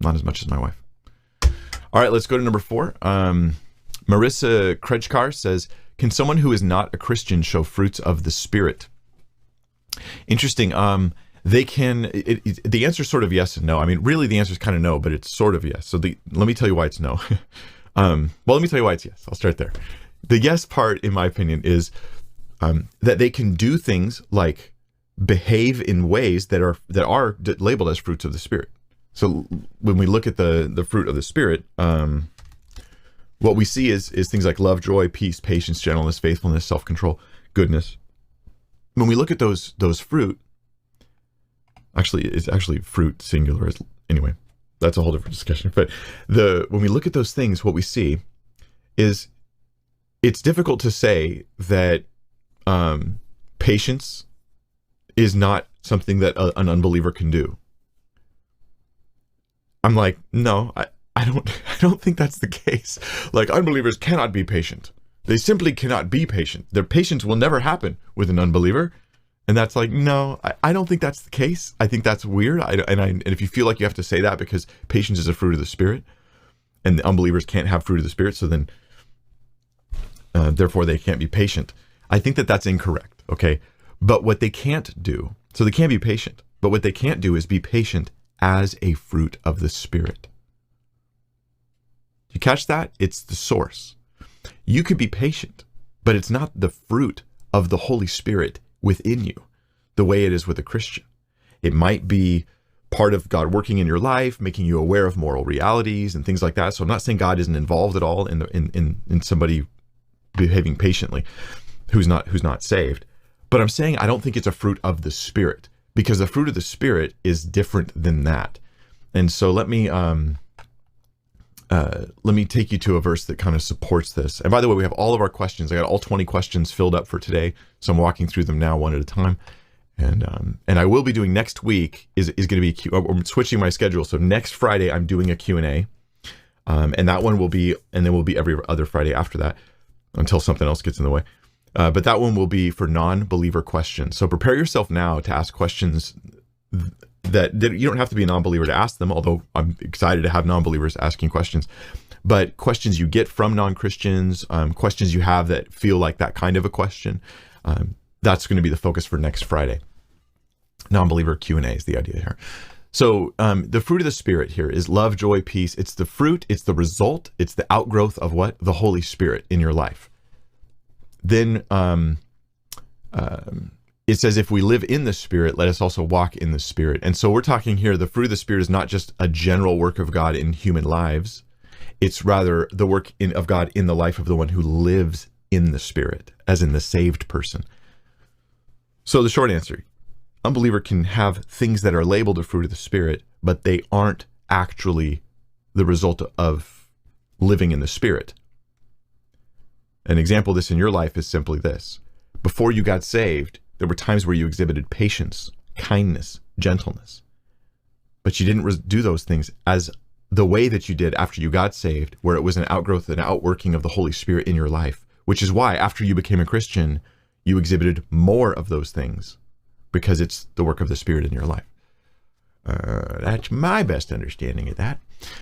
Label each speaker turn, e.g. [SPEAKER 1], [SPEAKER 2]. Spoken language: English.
[SPEAKER 1] not as much as my wife. All right, let's go to number 4. Marissa Krejkar says, can someone who is not a Christian show fruits of the Spirit? Interesting. They can. The answer is sort of yes and no. I mean, really, the answer is kind of no, but it's sort of yes. So let me tell you why it's no. Well, let me tell you why it's yes. I'll start there. The yes part, in my opinion, is that they can do things like behave in ways that are labeled as fruits of the Spirit. So when we look at the fruit of the Spirit, what we see is things like love, joy, peace, patience, gentleness, faithfulness, self-control, goodness. When we look at those fruit, it's actually fruit singular. Anyway, that's a whole different discussion. But when we look at those things, what we see is it's difficult to say that patience is not something that an unbeliever can do. I'm like, no, I don't think that's the case. Like, unbelievers cannot be patient. They simply cannot be patient. Their patience will never happen with an unbeliever. And that's like, no, I don't think that's the case. I think that's weird. And if you feel like you have to say that because patience is a fruit of the Spirit and the unbelievers can't have fruit of the Spirit, so then therefore they can't be patient. I think that that's incorrect, okay? But what they can't do, so they can't be patient, but what they can't do is be patient as a fruit of the Spirit. You catch that? It's the source. You could be patient, but it's not the fruit of the Holy Spirit within you, the way it is with a Christian. It might be part of God working in your life, making you aware of moral realities and things like that. So I'm not saying God isn't involved at all in somebody behaving patiently who's not saved. But I'm saying I don't think it's a fruit of the Spirit, because the fruit of the Spirit is different than that. And so let me take you to a verse that kind of supports this. And by the way, we have all of our questions. I got all 20 questions filled up for today, so I'm walking through them now one at a time. And I will be doing next week is going to be I'm switching my schedule. So next Friday I'm doing a Q&A, and that one will be, and then will be every other Friday after that until something else gets in the way. But that one will be for non-believer questions. So prepare yourself now to ask questions that you don't have to be a non-believer to ask them, although I'm excited to have non-believers asking questions. But questions you get from non-Christians, questions you have that feel like that kind of a question, that's going to be the focus for next Friday. Non-believer Q&A is the idea here. So the fruit of the Spirit here is love, joy, peace. It's the fruit, it's the result, it's the outgrowth of what? The Holy Spirit in your life. Then it says, if we live in the Spirit, let us also walk in the Spirit. And so we're talking here, the fruit of the Spirit is not just a general work of God in human lives. It's rather the work of God in the life of the one who lives in the Spirit, as in the saved person. So the short answer, unbeliever can have things that are labeled the fruit of the Spirit, but they aren't actually the result of living in the Spirit. An example of this in your life is simply this. Before you got saved, there were times where you exhibited patience, kindness, gentleness, but you didn't do those things as the way that you did after you got saved, where it was an outgrowth, an outworking of the Holy Spirit in your life, which is why after you became a Christian, you exhibited more of those things because it's the work of the Spirit in your life. That's my best understanding of that.